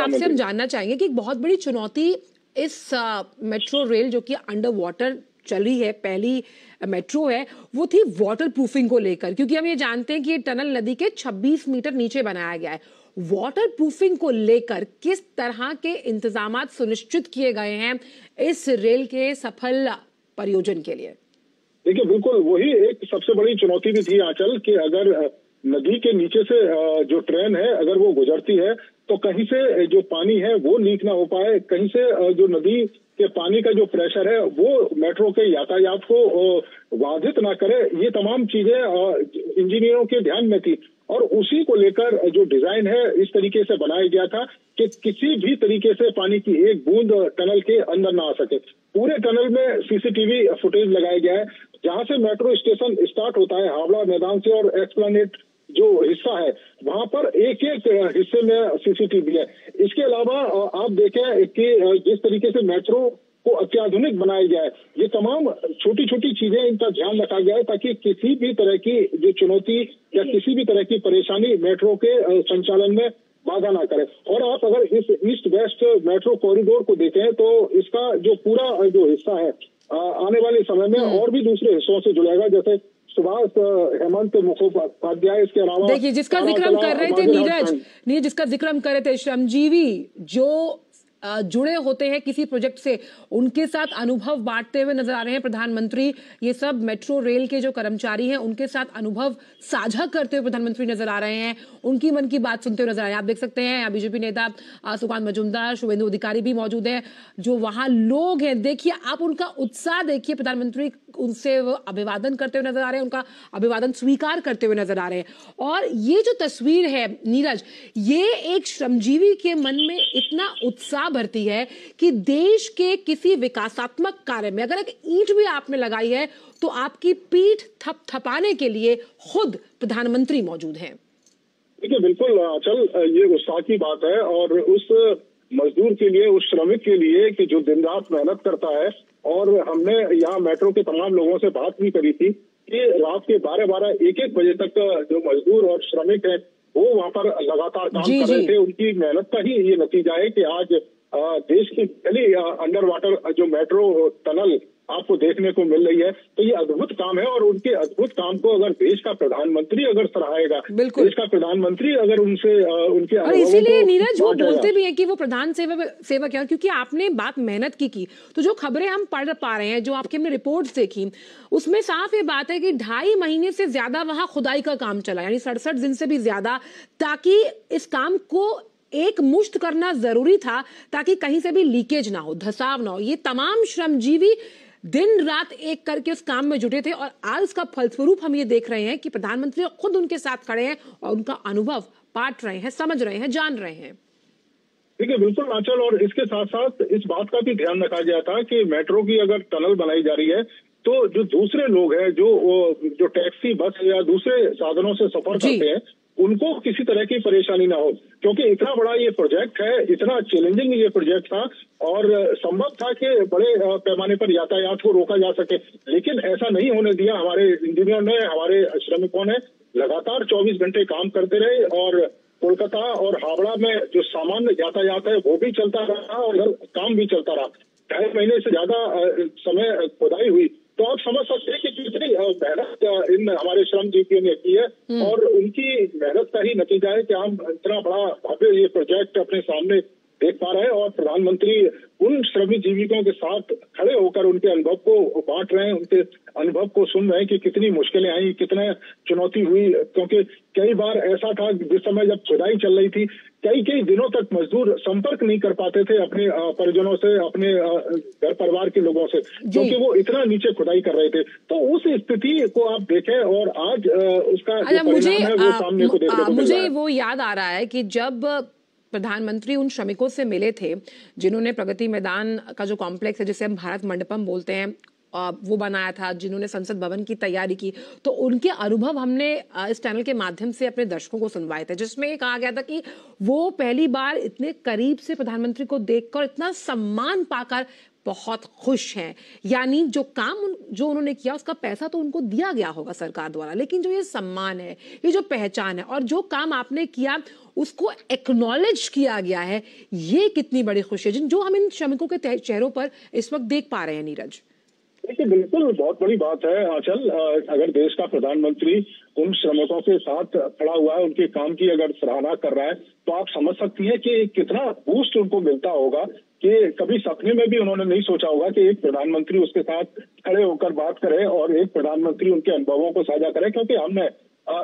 आपसे हम जानना चाहेंगे कि एक बहुत बड़ी चुनौती इस मेट्रो रेल जो कि अंडर वाटर चल रही है, पहली मेट्रो है, वो थी वाटर प्रूफिंग को लेकर, क्योंकि हम ये जानते हैं कि ये टनल नदी के 26 मीटर नीचे बनाया गया है। वाटर प्रूफिंग को लेकर किस तरह के इंतजामात सुनिश्चित किए गए हैं इस रेल के सफल परियोजन के लिए? देखिए, बिल्कुल वही एक सबसे बड़ी चुनौती भी थी आंचल, कि अगर नदी के नीचे से जो ट्रेन है अगर वो गुजरती है तो कहीं से जो पानी है वो लीक ना हो पाए, कहीं से जो नदी के पानी का जो प्रेशर है वो मेट्रो के यातायात को बाधित ना करे। ये तमाम चीजें इंजीनियरों के ध्यान में थी और उसी को लेकर जो डिजाइन है इस तरीके से बनाया गया था कि किसी भी तरीके से पानी की एक बूंद टनल के अंदर ना आ सके। पूरे टनल में सीसीटीवी फुटेज लगाया गया है। जहां से मेट्रो स्टेशन स्टार्ट होता है हावड़ा मैदान से और एस्प्लेनेड जो हिस्सा है वहां पर एक एक हिस्से में सीसीटीवी है। इसके अलावा आप देखें कि जिस तरीके से मेट्रो को अत्याधुनिक बनाया गया है, ये तमाम छोटी छोटी चीजें इनका ध्यान रखा गया है ताकि किसी भी तरह की जो चुनौती या किसी भी तरह की परेशानी मेट्रो के संचालन में बाधा ना करे। और आप अगर इस ईस्ट वेस्ट मेट्रो कॉरिडोर को देखें तो इसका जो पूरा जो हिस्सा है आने वाले समय में और भी दूसरे हिस्सों से जुड़ेगा, जैसे सुभाष हेमंत मुखोपाध्याय, इसके अलावा देखिए जिसका जिक्र हम कर रहे थे नीरज, जिसका जिक्र हम कर रहे थे, श्रमजीवी जो जुड़े होते हैं किसी प्रोजेक्ट से, उनके साथ अनुभव बांटते हुए नजर आ रहे हैं प्रधानमंत्री। ये सब मेट्रो रेल के जो कर्मचारी हैं उनके साथ अनुभव साझा करते हुए प्रधानमंत्री नजर आ रहे हैं, उनकी मन की बात सुनते हुए नजर आ रहे हैं। आप देख सकते हैं बीजेपी नेता सुकांत मजूमदार, शुभेंदु अधिकारी भी मौजूद है, जो वहां लोग हैं। देखिए आप उनका उत्साह देखिए, प्रधानमंत्री उनसे अभिवादन करते हुए नजर आ रहे हैं, उनका अभिवादन स्वीकार करते हुए नजर आ रहे हैं। और ये जो तस्वीर है नीरज, ये एक श्रमजीवी के मन में इतना उत्साह भरती है कि देश के किसी विकासात्मक कार्य में अगर एक ईंट भी आपने लगाई है तो आपकी पीठ थपथपाने के लिए खुद प्रधानमंत्री मौजूद हैं। देखिए बिल्कुल अचल, ये उत्साह की बात है और उस मजदूर के लिए, उस श्रमिक के लिए कि जो दिन रात मेहनत करता है। और हमने यहाँ मेट्रो के तमाम लोगों से बात भी करी थी कि रात के 12-12, 1-1 बजे तक जो मजदूर और श्रमिक है वो वहाँ पर लगातार काम कर रहे थे। उनकी मेहनत का ही ये नतीजा है कि आज देश की पहली अंडर वाटर जो मेट्रो टनल आपको देखने को मिल रही है। तो ये अद्भुत काम है और उनके अद्भुत काम को अगर देश का प्रधानमंत्री अगर सराहेगा, देश का प्रधानमंत्री अगर उनसे उनके और इसीलिए नीरज वो बोलते भी हैं कि वो प्रधान सेवक है, क्योंकि आपने बात मेहनत की। तो जो खबरें हम पढ़ पा रहे हैं, जो आपकी हमने रिपोर्ट्स देखी, उसमें साफ ये बात है कि 2.5 महीने से ज्यादा वहां खुदाई का काम चला, यानी 67 दिन से भी ज्यादा, ताकि इस काम को एक मुश्त करना जरूरी था ताकि कहीं से भी लीकेज ना हो, धसाव ना हो। ये तमाम श्रमजीवी दिन रात एक करके उस काम में जुटे थे और आज उसका फलस्वरूप हम ये देख रहे हैं कि प्रधानमंत्री खुद उनके साथ खड़े हैं और उनका अनुभव बांट रहे हैं, समझ रहे हैं, जान रहे हैं। ठीक है, बिल्कुल आंचल। और इसके साथ साथ इस बात का भी ध्यान रखा गया था कि मेट्रो की अगर टनल बनाई जा रही है तो जो दूसरे लोग हैं जो टैक्सी, बस या दूसरे साधनों से सफर करते हैं उनको किसी तरह की परेशानी ना हो, क्योंकि इतना बड़ा ये प्रोजेक्ट है, इतना चैलेंजिंग ये प्रोजेक्ट था और संभव था कि बड़े पैमाने पर यातायात को रोका जा सके, लेकिन ऐसा नहीं होने दिया। हमारे इंजीनियर ने, हमारे श्रमिकों ने लगातार 24 घंटे काम करते रहे और कोलकाता और हावड़ा में जो सामान्य यातायात है वो भी चलता रहा और काम भी चलता रहा। 2.5 महीने से ज्यादा समय खुदाई हुई, तो आप समझ सकते हैं कि कितनी मेहनत इन हमारे श्रमजीवियों ने की है और उनकी मेहनत का ही नतीजा है कि हम इतना बड़ा भव्य ये प्रोजेक्ट अपने सामने देख पा रहे हैं और प्रधानमंत्री उन श्रमजीवियों के साथ खड़े होकर उनके अनुभव को बांट रहे हैं, उनके अनुभव को सुन रहे हैं कि कितनी मुश्किलें आई, कितने चुनौती हुई। क्योंकि कई बार ऐसा था जिस समय जब खुदाई चल रही थी, कई दिनों तक मजदूर संपर्क नहीं कर पाते थे अपने परिजनों से, अपने घर परिवार के लोगों से, क्योंकि वो इतना नीचे खुदाई कर रहे थे। तो उस स्थिति को आप देखें और आज उसका जो परिणाम है वो सामने को देखने को मिल रहा है। मुझे वो याद आ रहा है कि जब प्रधानमंत्री उन श्रमिकों से मिले थे जिन्होंने प्रगति मैदान का जो कॉम्प्लेक्स है जिसे हम भारत मंडपम बोलते हैं वो बनाया था, जिन्होंने संसद भवन की तैयारी की, तो उनके अनुभव हमने इस चैनल के माध्यम से अपने दर्शकों को सुनवाए थे, जिसमें कहा गया था कि वो पहली बार इतने करीब से प्रधानमंत्री को देखकर इतना सम्मान पाकर बहुत खुश हैं। यानी जो काम जो उन्होंने किया उसका पैसा तो उनको दिया गया होगा सरकार द्वारा, लेकिन जो ये सम्मान है, ये जो पहचान है और जो काम आपने किया उसको एक्नॉलेज किया गया है, ये कितनी बड़ी खुशी है जो हम इन श्रमिकों के चेहरों पर इस वक्त देख पा रहे हैं। नीरज, देखिए, बिल्कुल बहुत बड़ी बात है आंचल। अगर देश का प्रधानमंत्री उन श्रमिकों के साथ खड़ा हुआ है, उनके काम की अगर सराहना कर रहा है, तो आप समझ सकती हैं कि कितना बूस्ट उनको मिलता होगा कि कभी सपने में भी उन्होंने नहीं सोचा होगा कि एक प्रधानमंत्री उसके साथ खड़े होकर बात करे और एक प्रधानमंत्री उनके अनुभवों को साझा करे। क्योंकि हमने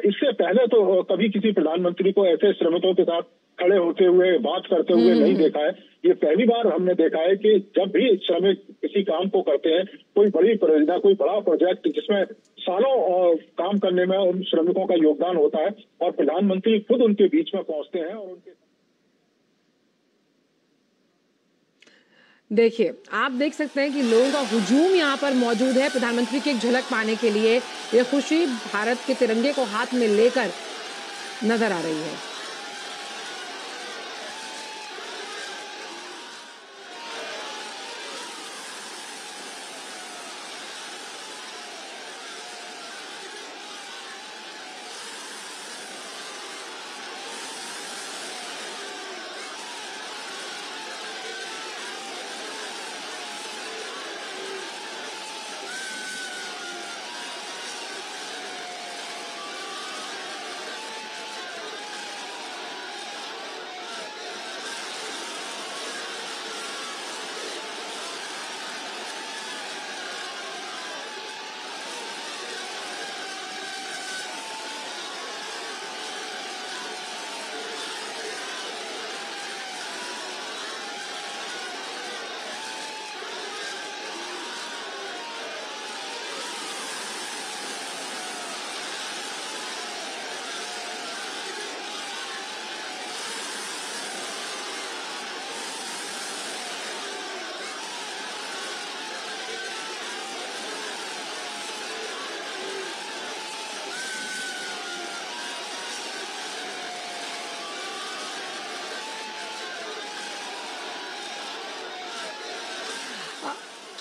इससे पहले तो कभी किसी प्रधानमंत्री को ऐसे श्रमिकों के साथ खड़े होते हुए बात करते हुए नहीं देखा है। ये पहली बार हमने देखा है कि जब भी श्रमिक किसी काम को करते हैं, कोई बड़ी परियोजना, कोई बड़ा प्रोजेक्ट जिसमें सालों काम करने में उन श्रमिकों का योगदान होता है और प्रधानमंत्री खुद उनके बीच में पहुंचते हैं और उनके देखिए, आप देख सकते हैं कि लोगों का हुजूम यहाँ पर मौजूद है प्रधानमंत्री की एक झलक पाने के लिए। ये खुशी भारत के तिरंगे को हाथ में लेकर नजर आ रही है।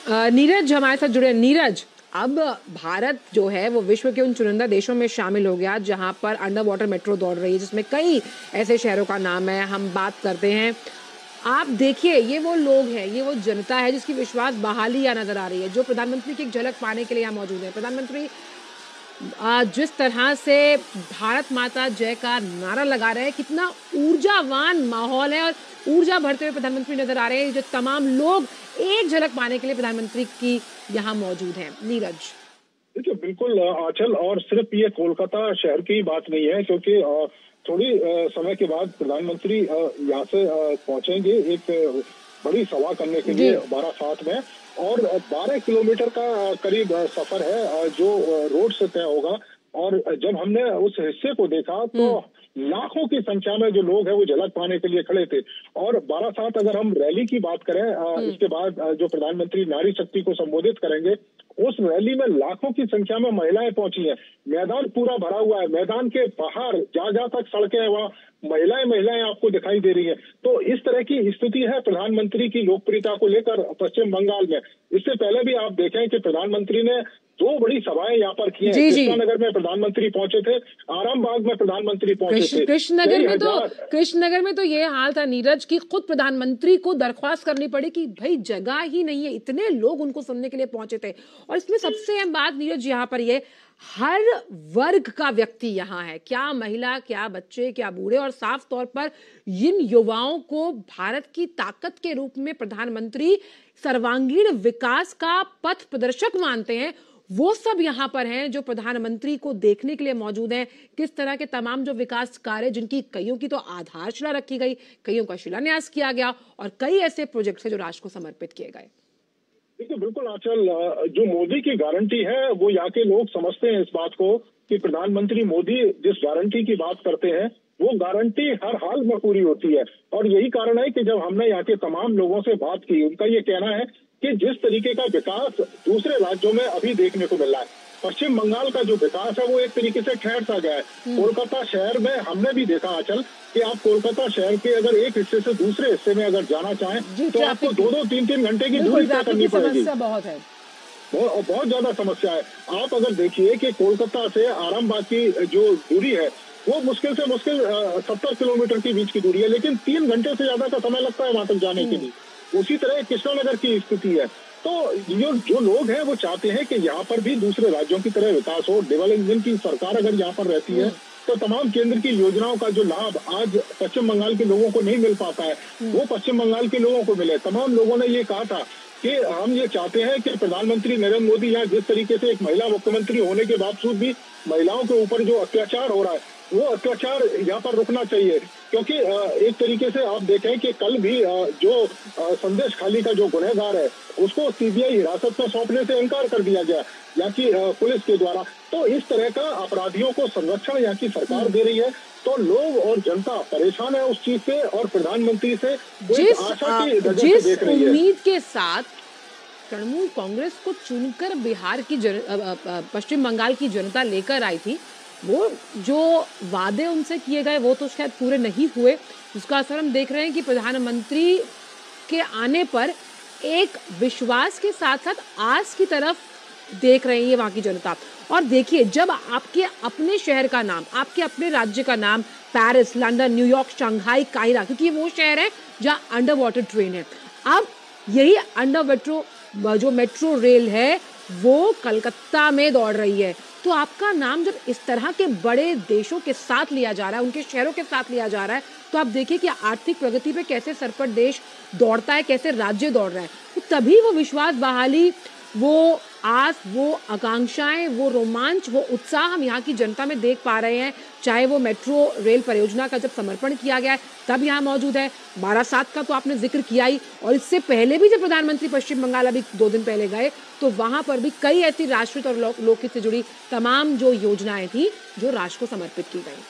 नीरज हमारे साथ जुड़े। नीरज, अब भारत जो है वो विश्व के उन चुनिंदा देशों में शामिल हो गया जहां पर अंडर वाटर मेट्रो दौड़ रही है, जिसमें कई ऐसे शहरों का नाम है, हम बात करते हैं। आप देखिए, ये वो लोग हैं, ये वो जनता है जिसकी विश्वास बहाली यहाँ नजर आ रही है, जो प्रधानमंत्री की एक झलक पाने के लिए यहाँ मौजूद है। प्रधानमंत्री जिस तरह से भारत माता जय का नारा लगा रहे हैं, कितना ऊर्जावान माहौल है और ऊर्जा भरते हुए प्रधानमंत्री नजर आ रहे हैं। जो तमाम लोग एक झलक पाने के लिए प्रधानमंत्री की यहाँ मौजूद हैं। नीरज, देखिए, बिल्कुल आंचल, और सिर्फ ये कोलकाता शहर की बात नहीं है, क्योंकि थोड़ी समय के बाद प्रधानमंत्री यहाँ से पहुंचेंगे एक बड़ी सभा करने के लिए बारासात में, और 12 किलोमीटर का करीब सफर है जो रोड से तय होगा। और जब हमने उस हिस्से को देखा तो लाखों की संख्या में जो लोग हैं वो झलक पाने के लिए खड़े थे। और बारासात, अगर हम रैली की बात करें, इसके बाद जो प्रधानमंत्री नारी शक्ति को संबोधित करेंगे, उस रैली में लाखों की संख्या में महिलाएं पहुंची हैं। मैदान पूरा भरा हुआ है, मैदान के बाहर जहाँ तक सड़कें हैं वहाँ महिलाएं आपको दिखाई दे रही है। तो इस तरह की स्थिति है प्रधानमंत्री की लोकप्रियता को लेकर पश्चिम बंगाल में। इससे पहले भी आप देखें कि प्रधानमंत्री ने 2 बड़ी सभाएं यहाँ पर की हैं। कृष्णनगर में प्रधानमंत्री पहुंचे थे, आरामबाग में प्रधानमंत्री पहुंचे थे। कृष्णनगर में तो ये हाल था नीरज की खुद प्रधानमंत्री को दरख्वास्त करनी पड़ी कि भाई जगह ही नहीं है, इतने लोग उनको सुनने के लिए पहुंचे थे। और इसमें सबसे अहम बात नीरज यहाँ पर ये, हर वर्ग का व्यक्ति यहाँ है, क्या महिला, क्या बच्चे, क्या बूढ़े, और साफ तौर पर इन युवाओं को भारत की ताकत के रूप में प्रधानमंत्री सर्वांगीण विकास का पथ प्रदर्शक मानते हैं। वो सब यहाँ पर हैं जो प्रधानमंत्री को देखने के लिए मौजूद हैं। किस तरह के तमाम जो विकास कार्य, जिनकी कईयों की तो आधारशिला रखी गई, कईयों का शिलान्यास किया गया, और कई ऐसे प्रोजेक्ट्स हैं जो राष्ट्र को समर्पित किए गए। देखिए, बिल्कुल आंचल, जो मोदी की गारंटी है वो यहाँ के लोग समझते हैं इस बात को कि प्रधानमंत्री मोदी जिस गारंटी की बात करते हैं वो गारंटी हर हाल में पूरी होती है। और यही कारण है कि जब हमने यहाँ के तमाम लोगों से बात की, उनका ये कहना है कि जिस तरीके का विकास दूसरे राज्यों में अभी देखने को मिल रहा है, पश्चिम बंगाल का जो विकास है वो एक तरीके से ठहर सा गया है। कोलकाता शहर में हमने भी देखा आंचल कि आप कोलकाता शहर के अगर एक हिस्से से दूसरे हिस्से में अगर जाना चाहें तो आपको 2-2, 3-3 घंटे की दूरी तय करनी पड़ेगी। बहुत है, बहुत ज्यादा समस्या है। आप अगर देखिए कि कोलकाता से आरामबाग की जो दूरी है वो मुश्किल से मुश्किल 70 किलोमीटर के बीच की दूरी है, लेकिन 3 घंटे से ज्यादा का समय लगता है वहां तक जाने के लिए। उसी तरह कृष्णानगर की स्थिति है। तो जो लोग हैं वो चाहते हैं कि यहाँ पर भी दूसरे राज्यों की तरह विकास हो। डबल इंजन की सरकार अगर यहाँ पर रहती है तो तमाम केंद्र की योजनाओं का जो लाभ आज पश्चिम बंगाल के लोगों को नहीं मिल पाता है वो पश्चिम बंगाल के लोगों को मिले। तमाम लोगों ने ये कहा था कि हम ये चाहते हैं कि प्रधानमंत्री नरेंद्र मोदी यहाँ जिस तरीके से एक महिला मुख्यमंत्री होने के बावजूद भी महिलाओं के ऊपर जो अत्याचार हो रहा है वो अत्याचार यहाँ पर रुकना चाहिए। क्योंकि एक तरीके से आप देखें कि कल भी जो संदेश खाली का जो गुनहगार है उसको सीबीआई हिरासत में सौंपने से इनकार कर दिया गया यहाँ की पुलिस के द्वारा। तो इस तरह का अपराधियों को संरक्षण यहाँ की सरकार दे रही है। तो लोग और जनता परेशान है उस चीज से और प्रधानमंत्री से जिस उम्मीद के साथ तृणमूल कांग्रेस को चुनकर बिहार की पश्चिम बंगाल की जनता लेकर आई थी, वो जो वादे उनसे किए गए वो तो शायद पूरे नहीं हुए। उसका असर हम देख रहे हैं कि प्रधानमंत्री के आने पर एक विश्वास के साथ साथ आस की तरफ देख रही है वहां की जनता। और देखिए, जब आपके अपने शहर का नाम, आपके अपने राज्य का नाम Paris, London, New York, Shanghai, Cairo, क्योंकि वो शहर है जहां अंडर वाटर ट्रेन है, अब यही जो मेट्रो रेल है वो कलकत्ता में दौड़ रही है। तो आपका नाम जब इस तरह के बड़े देशों के साथ लिया जा रहा है, उनके शहरों के साथ लिया जा रहा है, तो आप देखिए कि आर्थिक प्रगति पे कैसे सरपट देश दौड़ता है, कैसे राज्य दौड़ रहा है। तो तभी वो विश्वास बहाली, वो आस, वो आकांक्षाएं, वो रोमांच, वो उत्साह हम यहाँ की जनता में देख पा रहे हैं। चाहे वो मेट्रो रेल परियोजना का जब समर्पण किया गया है तब यहाँ मौजूद है, 12/7 का तो आपने जिक्र किया ही, और इससे पहले भी जब प्रधानमंत्री पश्चिम बंगाल अभी 2 दिन पहले गए तो वहां पर भी कई ऐसी राष्ट्रीय और लोकहित से जुड़ी तमाम जो योजनाएं थी जो राष्ट्र को समर्पित की गई।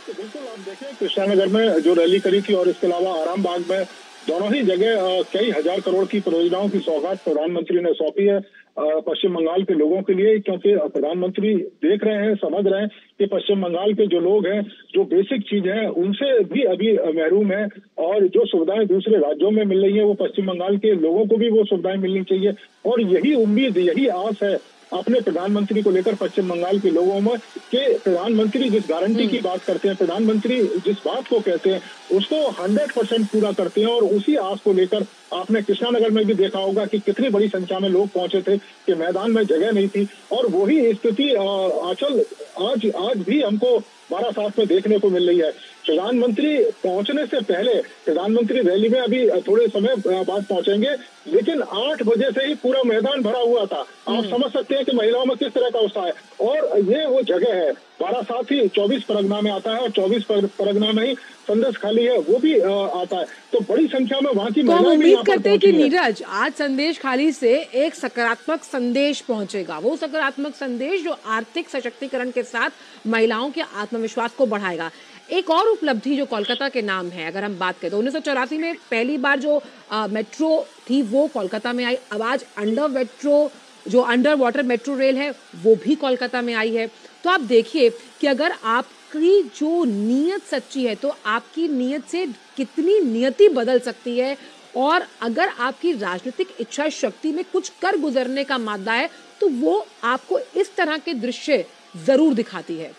तो बिल्कुल आप देखें कृष्णानगर में जो रैली करी थी और इसके अलावा आरामबाग में, दोनों ही जगह कई हजार करोड़ की परियोजनाओं की सौगात प्रधानमंत्री ने सौंपी है पश्चिम बंगाल के लोगों के लिए। क्योंकि प्रधानमंत्री देख रहे हैं, समझ रहे हैं कि पश्चिम बंगाल के जो लोग हैं जो बेसिक चीजें हैं उनसे भी अभी महरूम है, और जो सुविधाएं दूसरे राज्यों में मिल रही है वो पश्चिम बंगाल के लोगों को भी वो सुविधाएं मिलनी चाहिए। और यही उम्मीद, यही आस है अपने प्रधानमंत्री को लेकर पश्चिम बंगाल के लोगों में कि प्रधानमंत्री जिस गारंटी की बात करते हैं, प्रधानमंत्री जिस बात को कहते हैं उसको 100% पूरा करते हैं। और उसी आस को लेकर आपने कृष्णानगर में भी देखा होगा कि कितनी बड़ी संख्या में लोग पहुंचे थे कि मैदान में जगह नहीं थी। और वही स्थिति आंचल आज भी हमको 12/7 में देखने को मिल रही है। प्रधानमंत्री पहुंचने से पहले, प्रधानमंत्री रैली में अभी थोड़े समय बाद पहुंचेंगे, लेकिन 8 बजे से ही पूरा मैदान भरा हुआ था। आप समझ सकते हैं कि महिलाओं में किस तरह का उत्साह है। और ये वो जगह है, 12/7 ही 24 परगना में आता है और 24 परगना में ही संदेश खाली है वो भी आता है। तो बड़ी संख्या में वहाँ की महिलाएं तो उम्मीद करते हैं कि नीरज आज संदेश खाली से एक सकारात्मक संदेश पहुंचेगा, वो सकारात्मक संदेश जो आर्थिक सशक्तिकरण के साथ महिलाओं के आत्मविश्वास को बढ़ाएगा। एक और उपलब्धि जो कोलकाता के नाम है, अगर हम बात करें तो 1984 में पहली बार जो मेट्रो थी वो कोलकाता में आई। अब आज अंडर वाटर मेट्रो रेल है वो भी कोलकाता में आई है। तो आप देखिए कि अगर आपकी जो नीयत सच्ची है तो आपकी नीयत से कितनी नियति बदल सकती है, और अगर आपकी राजनीतिक इच्छा शक्ति में कुछ कर गुजरने का मादा है तो वो आपको इस तरह के दृश्य जरूर दिखाती है।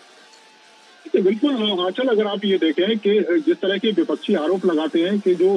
बिल्कुल आंचल, अगर आप ये देखें कि जिस तरह के विपक्षी आरोप लगाते हैं कि जो